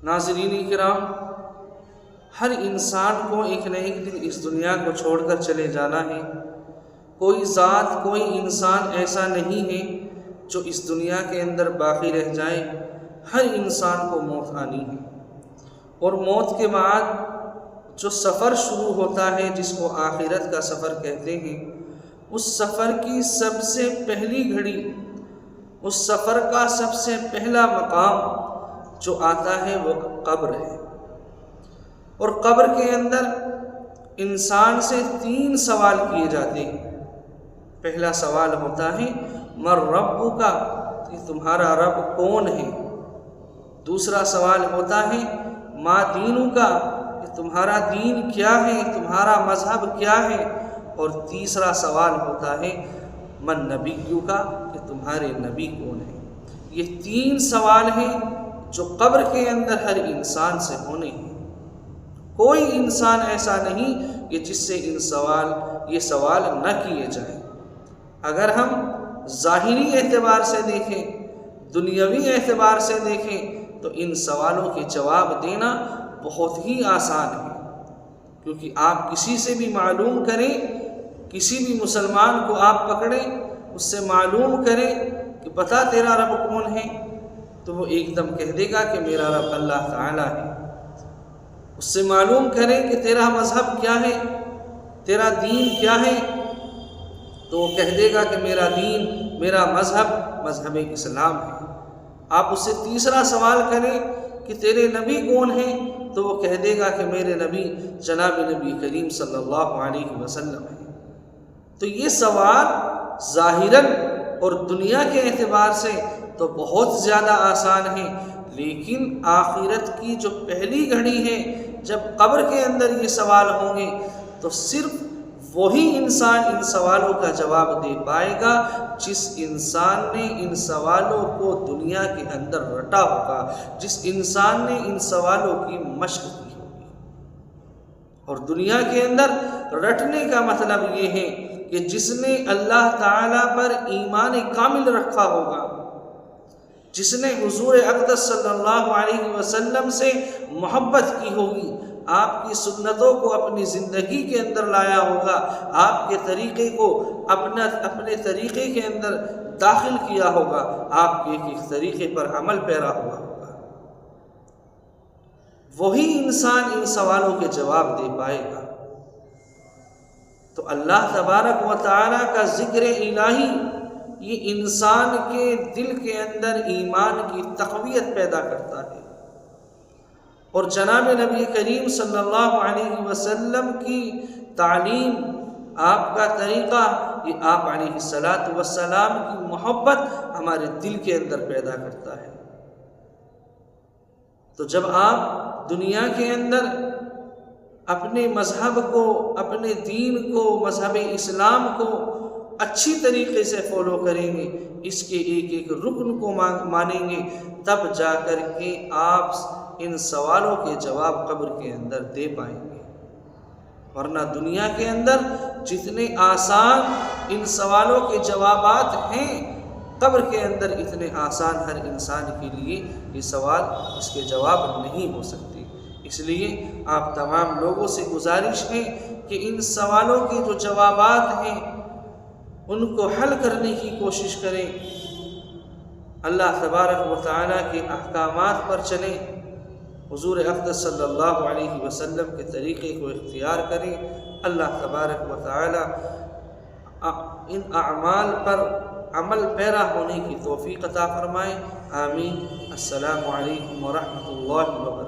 ناظرین کرام، ہر انسان کو ایک نہ ایک دن اس دنیا کو چھوڑ کر چلے جانا ہے۔ کوئی ذات، کوئی انسان ایسا نہیں ہے جو اس دنیا کے اندر باقی رہ جائے۔ ہر انسان کو موت آنی ہے، اور موت کے بعد جو سفر شروع ہوتا ہے جس کو آخرت کا سفر کہتے ہیں، اس سفر کی سب سے پہلی گھڑی، اس سفر کا سب سے پہلا مقام جو آتا ہے وہ قبر ہے۔ اور قبر کے اندر انسان سے 3 سوال کیے جاتے ہیں۔ پہلا سوال ہوتا ہے من ربک، کہ تمہارا رب کون ہے۔ دوسرا سوال ہوتا ہے ما دینک، کہ تمہارا دین کیا ہے، تمہارا مذہب کیا ہے۔ اور تیسرا سوال ہوتا ہے من نبیک، کہ تمہارے نبی کون ہیں۔ یہ 3 سوال ہیں جو قبر کے اندر ہر انسان سے ہونے ہیں۔ کوئی انسان ایسا نہیں کہ جس سے یہ سوال نہ کیے جائیں۔ اگر ہم ظاہری اعتبار سے دیکھیں، دنیاوی اعتبار سے دیکھیں، تو ان سوالوں کے جواب دینا بہت ہی آسان ہے، کیونکہ آپ کسی سے بھی معلوم کریں، کسی بھی مسلمان کو آپ پکڑیں، اس سے معلوم کریں کہ بتا تیرا رب کون ہے، تو وہ ایک دم کہہ دے گا کہ میرا رب اللہ تعالیٰ ہے۔ اس سے معلوم کریں کہ تیرا مذہب کیا ہے، تیرا دین کیا ہے، تو وہ کہہ دے گا کہ میرا دین، میرا مذہب اسلام ہے۔ آپ اس سے تیسرا سوال کریں کہ تیرے نبی کون ہیں، تو وہ کہہ دے گا کہ میرے نبی جناب نبی کریم صلی اللہ علیہ وسلم ہیں۔ تو یہ سوال ظاہراً اور دنیا کے اعتبار سے تو بہت زیادہ آسان ہے، لیکن آخرت کی جو پہلی گھڑی ہے، جب قبر کے اندر یہ سوال ہوں گے، تو صرف وہی انسان ان سوالوں کا جواب دے پائے گا جس انسان نے ان سوالوں کو دنیا کے اندر رٹا ہوگا، جس انسان نے ان سوالوں کی مشق کی ہوگی۔ اور دنیا کے اندر رٹنے کا مطلب یہ ہے کہ جس نے اللہ تعالیٰ پر ایمان کامل رکھا ہوگا، جس نے حضور اقدس صلی اللہ علیہ وسلم سے محبت کی ہوگی، آپ کی سنتوں کو اپنی زندگی کے اندر لایا ہوگا، آپ کے طریقے کو اپنے طریقے کے اندر داخل کیا ہوگا، آپ کے ایک طریقے پر عمل پیرا ہوا ہوگا، وہی انسان ان سوالوں کے جواب دے پائے گا۔ تو اللہ تبارک و تعالیٰ کا ذکر الہی یہ انسان کے دل کے اندر ایمان کی تقویت پیدا کرتا ہے، اور جناب نبی کریم صلی اللہ علیہ وسلم کی تعلیم، آپ کا طریقہ، یہ آپ علیہ السلام کی محبت ہمارے دل کے اندر پیدا کرتا ہے۔ تو جب آپ دنیا کے اندر اپنے مذہب کو، اپنے دین کو، مذہب اسلام کو اچھی طریقے سے فالو کریں گے، اس کے ایک ایک رکن کو مانیں گے، تب جا کر کے آپ ان سوالوں کے جواب قبر کے اندر دے پائیں گے۔ ورنہ دنیا کے اندر جتنے آسان ان سوالوں کے جوابات ہیں، قبر کے اندر اتنے آسان ہر انسان کے لیے یہ سوال، اس کے جواب نہیں ہو سکتے۔ اس لیے آپ تمام لوگوں سے گزارش ہے کہ ان سوالوں کے جو جوابات ہیں ان کو حل کرنے کی کوشش کریں، اللہ تبارک و تعالیٰ کے احکامات پر چلیں، حضور اقدس صلی اللہ علیہ وسلم کے طریقے کو اختیار کریں۔ اللہ تبارک و تعالیٰ ان اعمال پر عمل پیرا ہونے کی توفیق عطا فرمائے۔ آمین۔ السلام علیکم ورحمۃ اللہ وبرکاتہ۔